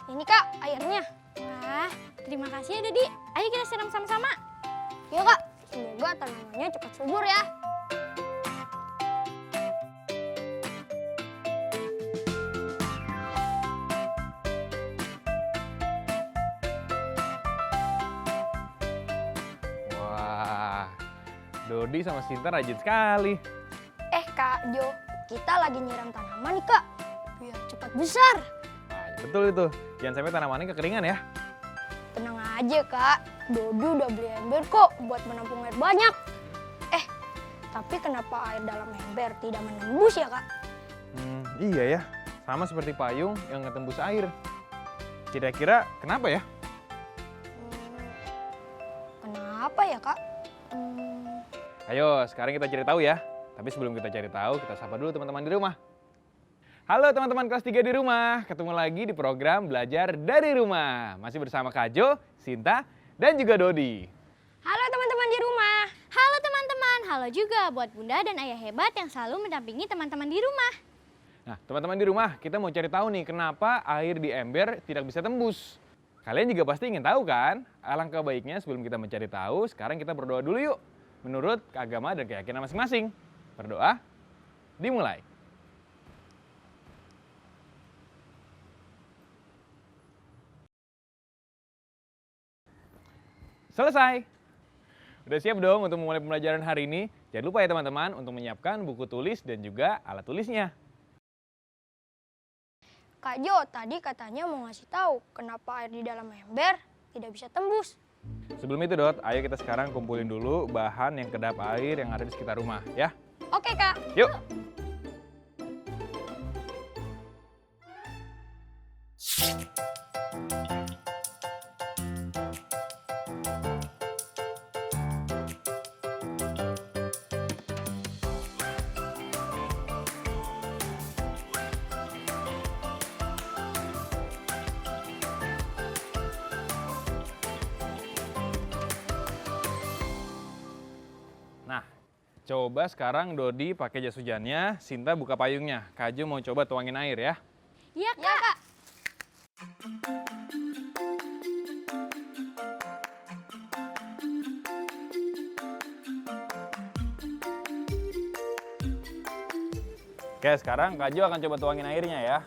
Ini Kak, airnya. Wah, terima kasih ya Dedi. Ayo kita siram sama-sama. Iya Kak, semoga tanamannya cepat subur ya. Wah, Dodi sama Sinta rajin sekali. Kak Jo, kita lagi nyiram tanaman nih Kak, biar cepat besar. Nah, betul itu, jangan sampai tanamannya kekeringan ya. Tenang aja Kak, Dodi udah beli ember kok buat menampung air banyak. Tapi kenapa air dalam ember tidak menembus ya Kak? Iya ya, sama seperti payung yang ngetembus air. Kira-kira kenapa ya? Kenapa ya Kak? Ayo, sekarang kita cari tahu ya. Tapi sebelum kita cari tahu, kita sapa dulu teman-teman di rumah. Halo teman-teman kelas 3 di rumah, ketemu lagi di program Belajar dari Rumah. Masih bersama Kak Jo, Sinta, dan juga Dodi. Halo teman-teman di rumah. Halo teman-teman, halo juga buat bunda dan ayah hebat yang selalu mendampingi teman-teman di rumah. Nah, teman-teman di rumah, kita mau cari tahu nih kenapa air di ember tidak bisa tembus. Kalian juga pasti ingin tahu kan? Alangkah baiknya sebelum kita mencari tahu, sekarang kita berdoa dulu yuk. Menurut agama dan keyakinan masing-masing. Berdoa, dimulai. Selesai. Udah siap dong untuk memulai pembelajaran hari ini? Jangan lupa ya teman-teman untuk menyiapkan buku tulis dan juga alat tulisnya. Kak Jo, tadi katanya mau ngasih tahu kenapa air di dalam ember tidak bisa tembus. Sebelum itu Dot, ayo kita sekarang kumpulin dulu bahan yang kedap air yang ada di sekitar rumah ya. Oke Kak. Yuk. Nah, coba sekarang Dodi pakai jas hujannya, Sinta buka payungnya. Kak Jo mau coba tuangin air ya. Iya Kak. Ya Kak. Oke, sekarang Kak Jo akan coba tuangin airnya ya.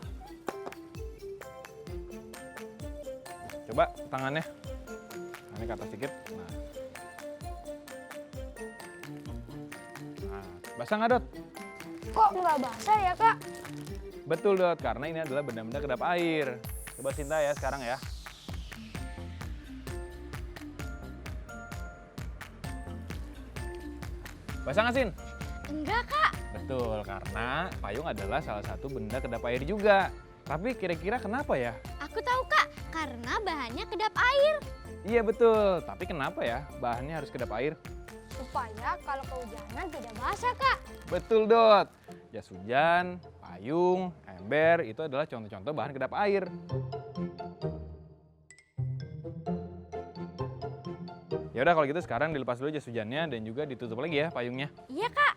Coba tangannya. Tangannya ke atas sedikit. Nah, basah nggak Dot? Kok nggak basah ya Kak? Betul Dot, karena ini adalah benda-benda kedap air. Coba Sinta ya sekarang ya. Basah nggak Sin? Enggak Kak. Betul, karena payung adalah salah satu benda kedap air juga. Tapi kira-kira kenapa ya? Aku tahu Kak, karena bahannya kedap air. Iya betul, tapi kenapa ya bahannya harus kedap air? Supaya kalau kehujanan tidak basah Kak. Betul Dot, jas hujan, payung, ember itu adalah contoh-contoh bahan kedap air. Ya udah kalau gitu sekarang dilepas dulu jas hujannya dan juga ditutup lagi ya payungnya. Iya Kak.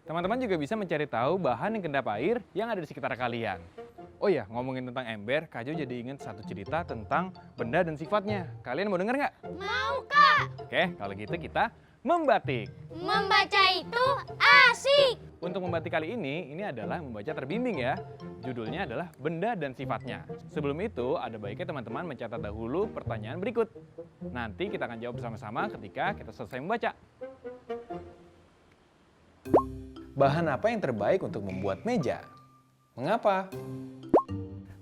Teman-teman juga bisa mencari tahu bahan yang kedap air yang ada di sekitar kalian. Oh ya, ngomongin tentang ember, Kak Jo jadi ingat satu cerita tentang benda dan sifatnya. Kalian mau denger nggak? Mau Kak. Oke, kalau gitu kita membatik. Membaca itu asik. Untuk membatik kali ini adalah membaca terbimbing ya. Judulnya adalah benda dan sifatnya. Sebelum itu, ada baiknya teman-teman mencatat dahulu pertanyaan berikut. Nanti kita akan jawab bersama-sama ketika kita selesai membaca. Bahan apa yang terbaik untuk membuat meja? Mengapa?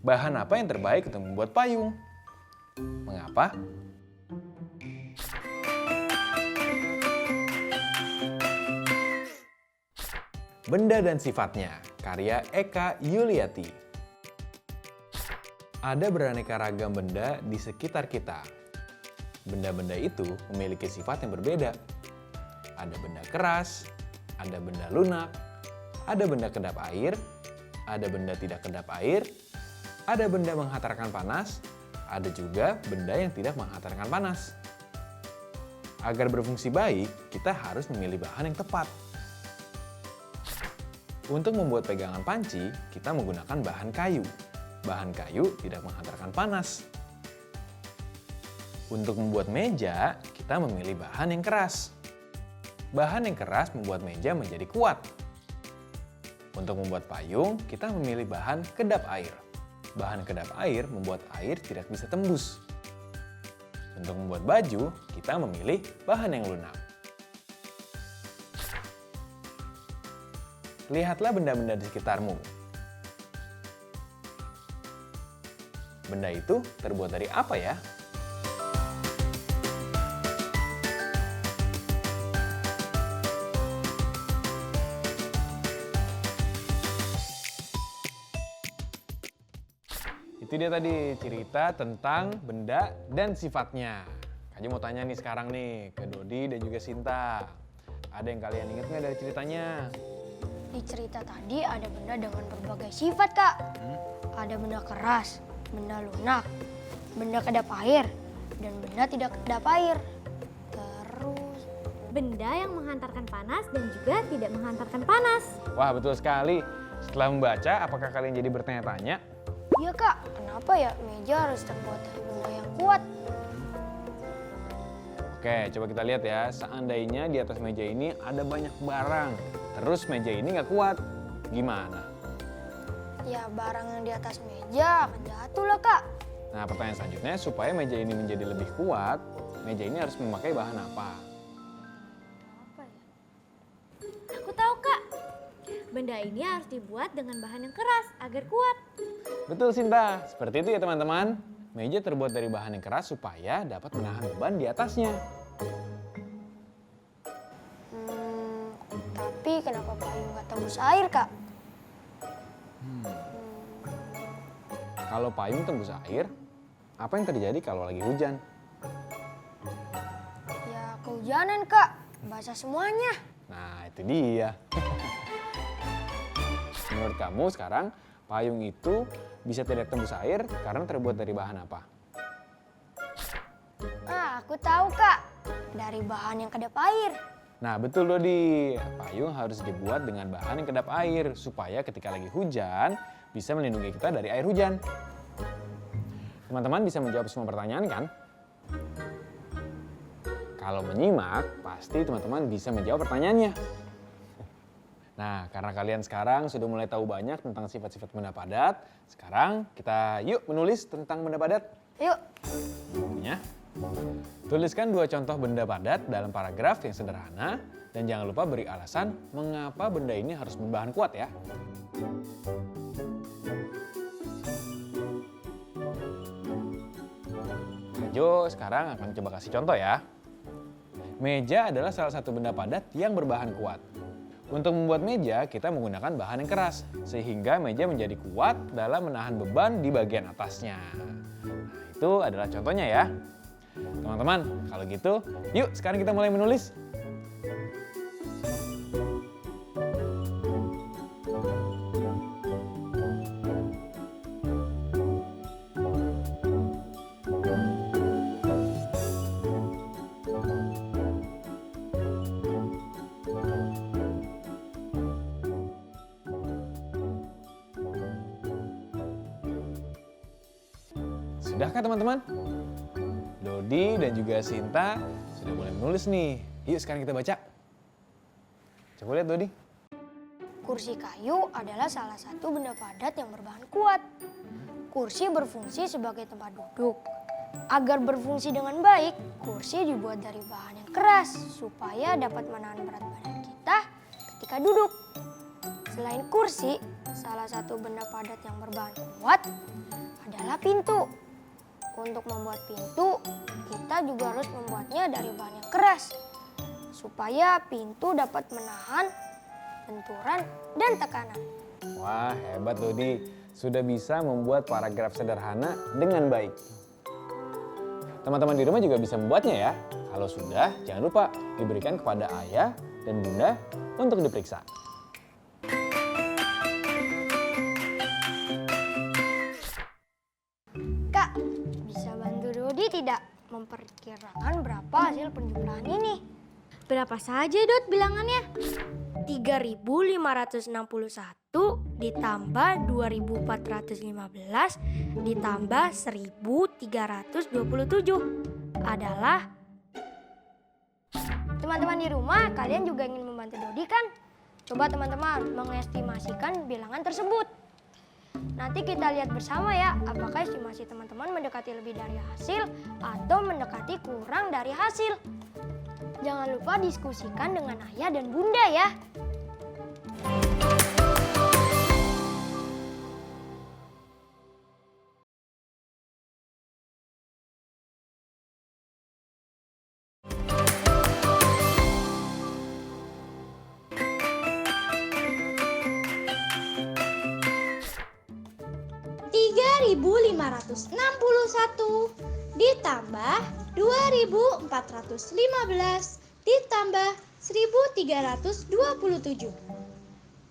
Bahan apa yang terbaik untuk membuat payung? Mengapa? Benda dan Sifatnya, karya Eka Yuliati. Ada beraneka ragam benda di sekitar kita. Benda-benda itu memiliki sifat yang berbeda. Ada benda keras, ada benda lunak, ada benda kedap air, ada benda tidak kedap air, ada benda menghantarkan panas, ada juga benda yang tidak menghantarkan panas. Agar berfungsi baik, kita harus memilih bahan yang tepat. Untuk membuat pegangan panci, kita menggunakan bahan kayu. Bahan kayu tidak menghantarkan panas. Untuk membuat meja, kita memilih bahan yang keras. Bahan yang keras membuat meja menjadi kuat. Untuk membuat payung, kita memilih bahan kedap air. Bahan kedap air membuat air tidak bisa tembus. Untuk membuat baju, kita memilih bahan yang lunak. Lihatlah benda-benda di sekitarmu. Benda itu terbuat dari apa ya? Itu dia tadi cerita tentang benda dan sifatnya. Kak mau tanya nih sekarang nih ke Dodi dan juga Sinta. Ada yang kalian ingat nggak dari ceritanya? Di cerita tadi ada benda dengan berbagai sifat, Kak. Ada benda keras, benda lunak, benda kedap air, dan benda tidak kedap air. Terus Benda yang menghantarkan panas dan juga tidak menghantarkan panas. Wah, betul sekali. Setelah membaca, apakah kalian jadi bertanya-tanya? iya, Kak, kenapa ya meja harus terbuat dari benda yang kuat? Oke, coba kita lihat ya. Seandainya di atas meja ini ada banyak barang, terus meja ini nggak kuat, gimana? Ya, barang yang di atas meja akan jatuh lah, Kak. Nah, pertanyaan selanjutnya, supaya meja ini menjadi lebih kuat, meja ini harus memakai bahan apa? Apa ya? Aku tahu, Kak. Benda ini harus dibuat dengan bahan yang keras agar kuat. Betul, Sinta. Seperti itu ya, teman-teman. Meja terbuat dari bahan yang keras supaya dapat menahan beban di atasnya. Tapi kenapa payung nggak tembus air, Kak? Kalau payung tembus air, apa yang terjadi kalau lagi hujan? Ya, kehujanan, Kak. Basah semuanya. Nah, itu dia. Menurut kamu sekarang, payung itu bisa tidak tembus air karena terbuat dari bahan apa? Aku tahu, Kak. Dari bahan yang kedap air. Nah, betul Dodi. Payung harus dibuat dengan bahan yang kedap air supaya ketika lagi hujan bisa melindungi kita dari air hujan. Teman-teman bisa menjawab semua pertanyaan kan? Kalau menyimak, pasti teman-teman bisa menjawab pertanyaannya. Nah, karena kalian sekarang sudah mulai tahu banyak tentang sifat-sifat benda padat, sekarang kita yuk menulis tentang benda padat. Yuk. Bukunya. Tuliskan 2 contoh benda padat dalam paragraf yang sederhana dan jangan lupa beri alasan mengapa benda ini harus berbahan kuat ya. Jo sekarang akan coba kasih contoh ya. Meja adalah salah satu benda padat yang berbahan kuat. Untuk membuat meja, kita menggunakan bahan yang keras, sehingga meja menjadi kuat dalam menahan beban di bagian atasnya. Nah, itu adalah contohnya ya. Teman-teman, kalau gitu, yuk sekarang kita mulai menulis. Sudahkah teman-teman? Dodi dan juga Sinta sudah mulai menulis nih. Yuk sekarang kita baca. Coba lihat Dodi. Kursi kayu adalah salah satu benda padat yang berbahan kuat. Kursi berfungsi sebagai tempat duduk. Agar berfungsi dengan baik, kursi dibuat dari bahan yang keras supaya dapat menahan berat badan kita ketika duduk. Selain kursi, salah satu benda padat yang berbahan kuat adalah pintu. Untuk membuat pintu, kita juga harus membuatnya dari bahan yang keras supaya pintu dapat menahan benturan, dan tekanan. Wah, hebat Dodi. Sudah bisa membuat paragraf sederhana dengan baik. Teman-teman di rumah juga bisa membuatnya ya. Kalau sudah, jangan lupa diberikan kepada ayah dan bunda untuk diperiksa. Kak, bisa bantu Dodi tidak memperkirakan berapa hasil penjumlahan ini? Berapa saja, Dot, bilangannya? 3.561 ditambah 2.415 ditambah 1.327 adalah... Teman-teman di rumah, kalian juga ingin membantu Dodi kan? Coba teman-teman mengestimasikan bilangan tersebut. Nanti kita lihat bersama ya, apakah estimasi teman-teman mendekati lebih dari hasil atau mendekati kurang dari hasil. Jangan lupa diskusikan dengan ayah dan bunda ya. Rp3.561 ditambah 2.415 ditambah 1.327.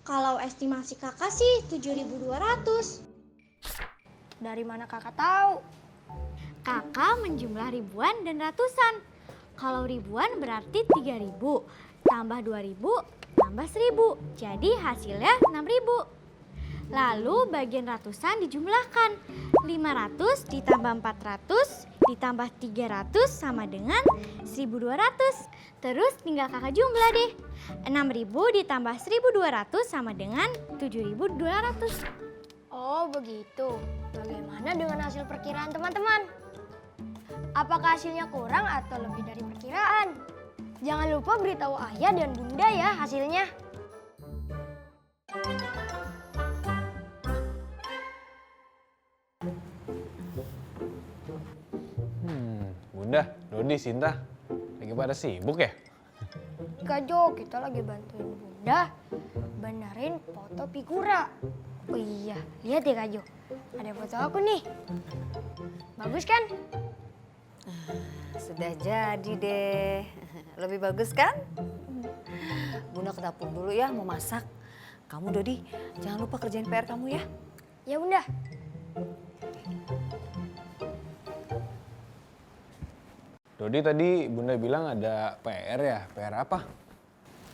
Kalau estimasi kakak sih 7.200. Dari mana kakak tahu? Kakak menjumlah ribuan dan ratusan. Kalau ribuan berarti 3.000, tambah 2.000, tambah 1.000. Jadi hasilnya 6.000. Lalu bagian ratusan dijumlahkan. 500 ditambah 400 ditambah 300 sama dengan 1.200. Terus tinggal kakak jumlah deh. 6.000 ditambah 1.200 sama dengan 7.200. Oh begitu. Bagaimana dengan hasil perkiraan teman-teman? Apakah hasilnya kurang atau lebih dari perkiraan? Jangan lupa beritahu ayah dan bunda ya hasilnya. Bunda, Dodi, Sinta, lagi pada sibuk ya? Kak Jo, kita lagi bantuin bunda benerin foto figura. Oh iya, lihat ya Kak Jo. Ada foto aku nih. Bagus kan? Sudah jadi deh. Lebih bagus kan? Bunda ke dapur dulu ya, mau masak. Kamu Dodi, jangan lupa kerjain PR kamu ya. Ya bunda. Dodi tadi Bunda bilang ada PR ya, PR apa?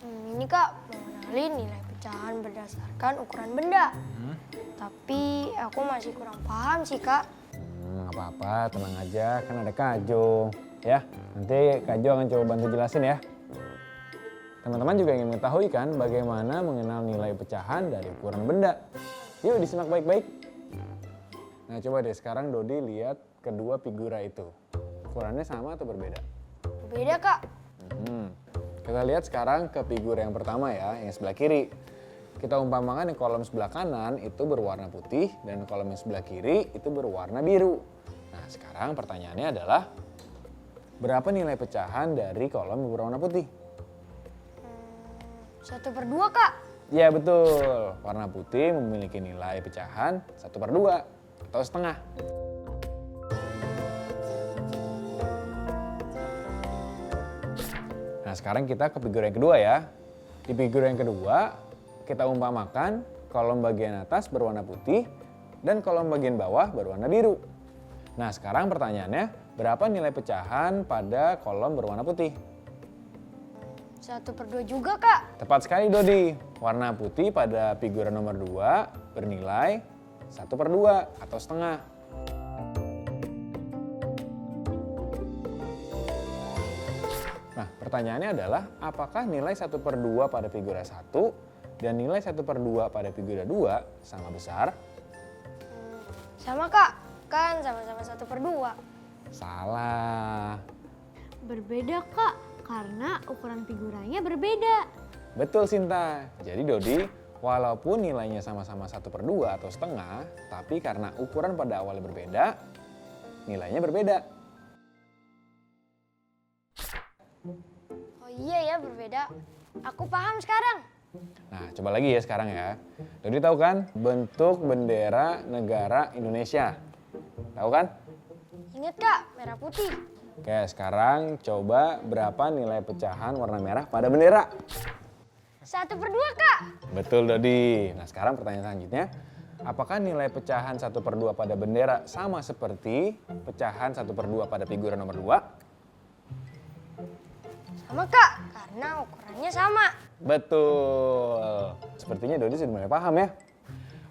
Ini Kak, mengenali nilai pecahan berdasarkan ukuran benda. Tapi aku masih kurang paham sih Kak. Nggak apa-apa, tenang aja, kan ada Kak Jo. Ya, nanti Kak Jo akan coba bantu jelasin ya. Teman-teman juga ingin mengetahui kan bagaimana mengenal nilai pecahan dari ukuran benda. Yuk disimak baik-baik. Nah coba deh sekarang Dodi lihat kedua figura itu. Ukurannya sama atau berbeda? Beda Kak. Kita lihat sekarang ke figura yang pertama ya, yang sebelah kiri. Kita umpamakan yang kolom sebelah kanan itu berwarna putih dan kolom yang sebelah kiri itu berwarna biru. Nah sekarang pertanyaannya adalah berapa nilai pecahan dari kolom yang berwarna putih? 1/2 Kak. Ya betul, warna putih memiliki nilai pecahan 1/2 atau setengah. Nah sekarang kita ke figura yang kedua ya. Di figura yang kedua kita umpamakan kolom bagian atas berwarna putih dan kolom bagian bawah berwarna biru. Nah sekarang pertanyaannya berapa nilai pecahan pada kolom berwarna putih? 1/2 juga Kak. Tepat sekali Dodi, warna putih pada figura nomor 2 bernilai 1/2 atau setengah. Nah pertanyaannya adalah apakah nilai 1/2 pada figura 1 dan nilai 1/2 pada figura 2 sama besar? Sama Kak, kan sama-sama 1/2. Salah. Berbeda Kak, karena ukuran figuranya berbeda. Betul Sinta. Jadi Dodi, walaupun nilainya sama-sama 1/2 atau setengah, tapi karena ukuran pada awalnya berbeda, nilainya berbeda. Oh iya ya berbeda. Aku paham sekarang. Nah, coba lagi ya sekarang ya. Dodi tahu kan bentuk bendera negara Indonesia? Tahu kan? Ingat Kak, merah putih. Oke, sekarang coba berapa nilai pecahan warna merah pada bendera? 1/2 Kak. Betul Dodi. Nah sekarang pertanyaan selanjutnya. Apakah nilai pecahan 1/2 pada bendera sama seperti pecahan 1/2 pada figura nomor 2? Sama Kak, karena ukurannya sama. Betul. Sepertinya Dodi sudah mulai paham ya.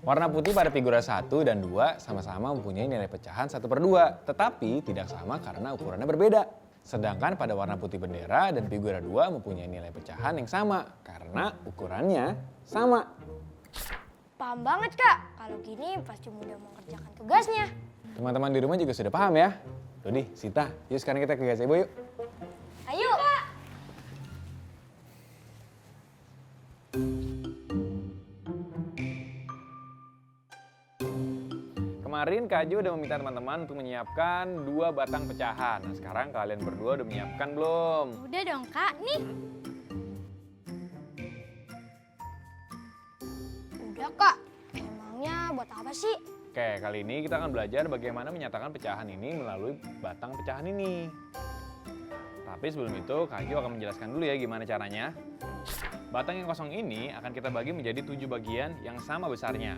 Warna putih pada figura 1 dan 2 sama-sama mempunyai nilai pecahan 1/2, tetapi tidak sama karena ukurannya berbeda. Sedangkan pada warna putih bendera dan figura 2 mempunyai nilai pecahan yang sama karena ukurannya sama. Paham banget Kak, kalau gini pasti mudah mengerjakan tugasnya. Teman-teman di rumah juga sudah paham ya. Dodi, Sita, yuk sekarang kita ke gazebo yuk. Ayo. Kemarin Kak Jo udah meminta teman-teman untuk menyiapkan 2 batang pecahan. Nah sekarang kalian berdua udah menyiapkan belum? Udah dong Kak, nih. Udah Kak, emangnya buat apa sih? Oke, kali ini kita akan belajar bagaimana menyatakan pecahan ini melalui batang pecahan ini. Tapi sebelum itu Kak Jo akan menjelaskan dulu ya gimana caranya. Batang yang kosong ini akan kita bagi menjadi 7 bagian yang sama besarnya.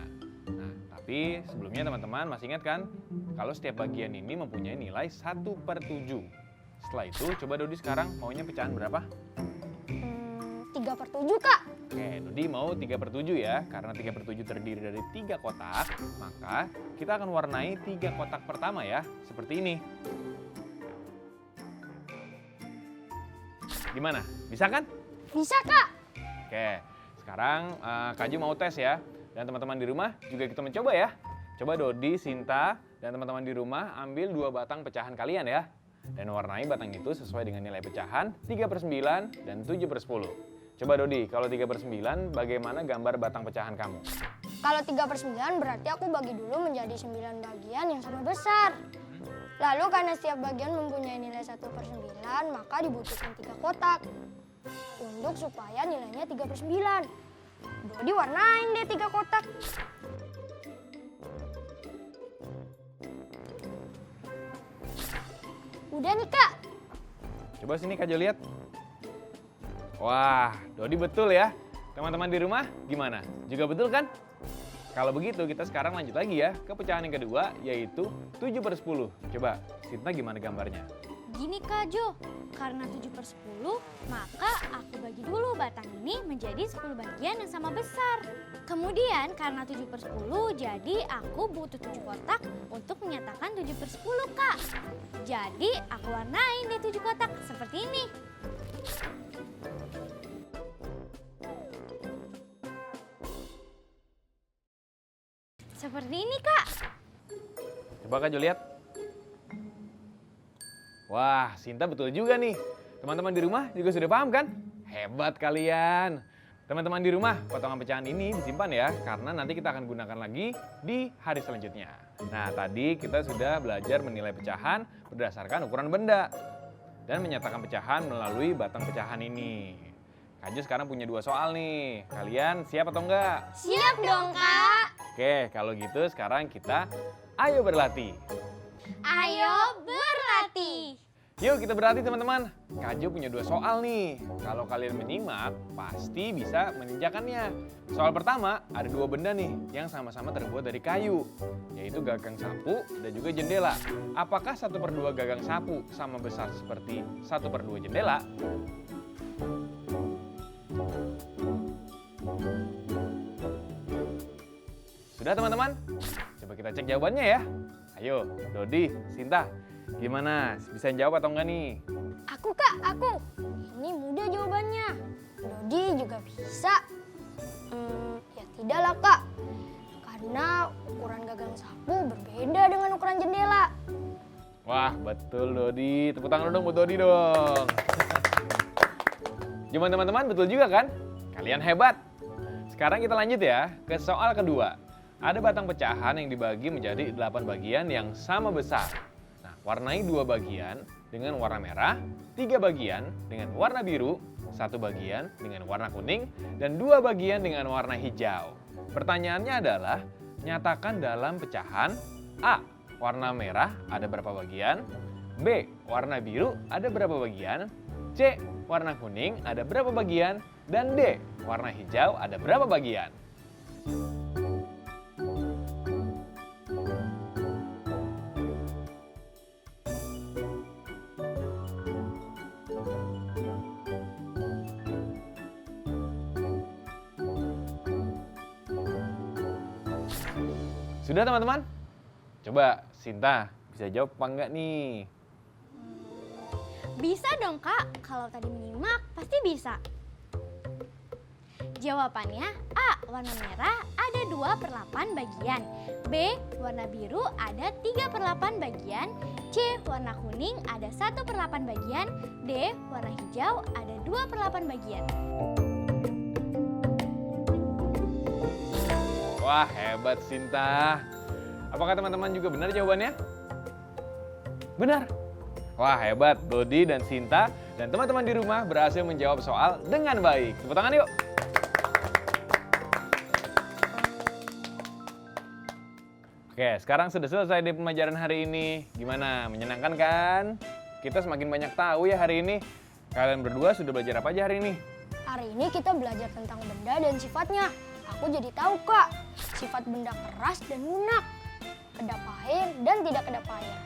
Nah, tapi sebelumnya teman-teman masih ingat kan? Kalau setiap bagian ini mempunyai nilai 1/7. Setelah itu, coba Dodi sekarang maunya pecahan berapa? 3/7 Kak. Oke, Dodi mau 3/7 ya. Karena 3/7 terdiri dari 3 kotak, maka kita akan warnai 3 kotak pertama ya. Seperti ini. Gimana? Bisa kan? Bisa Kak. Oke, sekarang Kak Jo mau tes ya. Dan teman-teman di rumah juga kita mencoba ya. Coba Dodi, Sinta, dan teman-teman di rumah ambil 2 batang pecahan kalian ya. Dan warnai batang itu sesuai dengan nilai pecahan 3/9 dan 7/10. Coba Dodi, kalau 3/9 bagaimana gambar batang pecahan kamu? Kalau 3/9 berarti aku bagi dulu menjadi 9 bagian yang sama besar. Lalu karena setiap bagian mempunyai nilai 1/9, maka dibutuhkan 3 kotak. Untuk supaya nilainya 3/9. Dodi warnain deh 3 kotak. Udah nih Kak. Coba sini Kak Jo lihat. Wah, Dodi betul ya. Teman-teman di rumah gimana? Juga betul kan? Kalau begitu kita sekarang lanjut lagi ya ke pecahan yang kedua yaitu 7/10. Coba, Sinta gimana gambarnya? Gini Kak Jo, karena 7/10, maka aku bagi dulu batang ini menjadi 10 bagian yang sama besar. Kemudian karena 7/10, jadi aku butuh 7 kotak untuk menyatakan 7/10 Kak. Jadi aku warnain deh 7 kotak seperti ini. Seperti ini Kak. Coba Kak Jo lihat. Wah, Sinta betul juga nih. Teman-teman di rumah juga sudah paham kan? Hebat kalian. Teman-teman di rumah, potongan pecahan ini disimpan ya, karena nanti kita akan gunakan lagi di hari selanjutnya. Nah, tadi kita sudah belajar menilai pecahan berdasarkan ukuran benda dan menyatakan pecahan melalui batang pecahan ini. Kak Jo sekarang punya 2 soal nih. Kalian siap atau enggak? Siap dong Kak. Oke, kalau gitu sekarang kita ayo berlatih. Ayo berlatih. Yuk kita berlatih teman-teman. Kak Jo punya 2 soal nih. Kalau kalian menyimak, pasti bisa mengerjakannya. Soal pertama, ada 2 benda nih yang sama-sama terbuat dari kayu, yaitu gagang sapu dan juga jendela. Apakah 1/2 gagang sapu sama besar seperti 1/2 jendela? Sudah teman-teman? Coba kita cek jawabannya ya. Ayo, Dodi, Sinta, gimana? Bisa jawab atau enggak nih? Aku Kak, aku. Ini mudah jawabannya. Dodi juga bisa. Ya tidaklah Kak. Karena ukuran gagang sapu berbeda dengan ukuran jendela. Wah, betul Dodi. Tepuk tangan dong buat Dodi dong. Gimana teman-teman, betul juga kan? Kalian hebat. Sekarang kita lanjut ya ke soal kedua. Ada batang pecahan yang dibagi menjadi 8 bagian yang sama besar. Nah, warnai 2 bagian dengan warna merah, 3 bagian dengan warna biru, 1 bagian dengan warna kuning, dan 2 bagian dengan warna hijau. Pertanyaannya adalah, nyatakan dalam pecahan A. Warna merah ada berapa bagian? B. Warna biru ada berapa bagian? C. Warna kuning ada berapa bagian? Dan D. Warna hijau ada berapa bagian? Sudah teman-teman? Coba Sinta bisa jawab apa enggak nih? Bisa dong Kak, kalau tadi menyimak pasti bisa. Jawabannya A. Warna merah ada 2/8 bagian. B. Warna biru ada 3/8 bagian. C. Warna kuning ada 1/8 bagian. D. Warna hijau ada 2/8 bagian. Wah, hebat Sinta. Apakah teman-teman juga benar jawabannya? Benar. Wah, hebat. Dodi dan Sinta dan teman-teman di rumah berhasil menjawab soal dengan baik. Tepuk tangan yuk. Oke, sekarang sudah selesai di pembelajaran hari ini. Gimana? Menyenangkan kan? Kita semakin banyak tahu ya hari ini. Kalian berdua sudah belajar apa aja hari ini? Hari ini kita belajar tentang benda dan sifatnya. Aku jadi tahu, Kak, sifat benda keras dan lunak, kedap air dan tidak kedap air.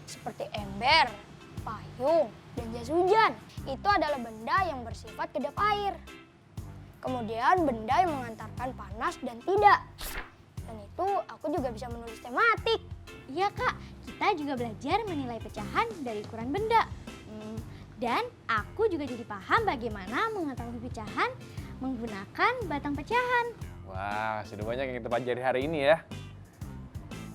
Seperti ember, payung, dan jas hujan. Itu adalah benda yang bersifat kedap air. Kemudian benda yang mengantarkan panas dan tidak. Dan itu aku juga bisa menulis tematik. Iya Kak, kita juga belajar menilai pecahan dari ukuran benda. Dan aku juga jadi paham bagaimana mengetahui pecahan menggunakan batang pecahan. Wah, sudah banyak yang kita pelajari hari ini ya.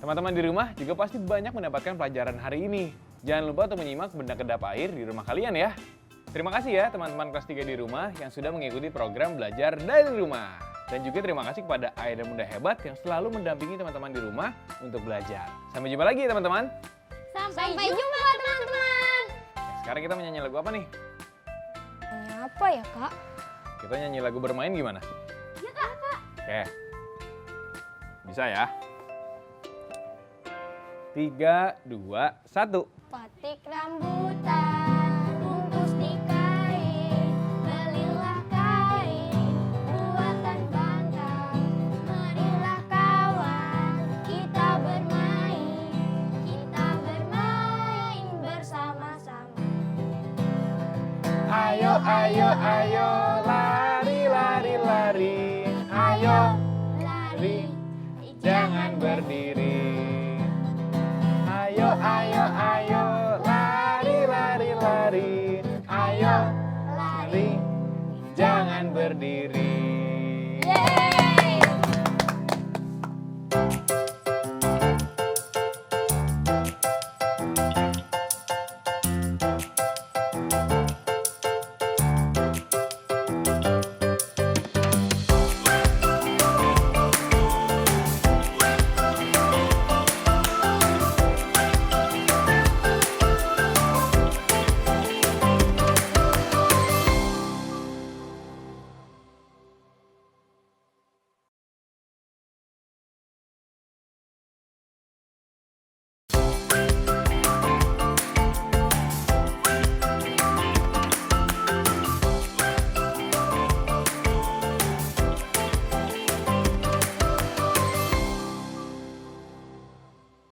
Teman-teman di rumah juga pasti banyak mendapatkan pelajaran hari ini. Jangan lupa untuk menyimak benda kedap air di rumah kalian ya. Terima kasih ya teman-teman kelas 3 di rumah yang sudah mengikuti program belajar dari rumah. Dan juga terima kasih kepada Ayah dan Bunda hebat yang selalu mendampingi teman-teman di rumah untuk belajar. Sampai jumpa lagi ya teman-teman. Sampai jumpa teman-teman. Nah, sekarang kita menyanyi lagu apa nih? Ini apa ya, Kak? Kita nyanyi lagu bermain gimana? Ya Kak. Oke. Bisa ya? 3, 2, 1. Batik rambutan, bungkus di kain, belilah kain, buatan bangka. Marilah kawan, kita bermain bersama-sama. Ayo, ayo, ayo, lari, lari, lari. Ayo, lari, jangan berdiri. Ayo, ayo, ayo, lari, lari, lari. Ayo, lari, jangan berdiri.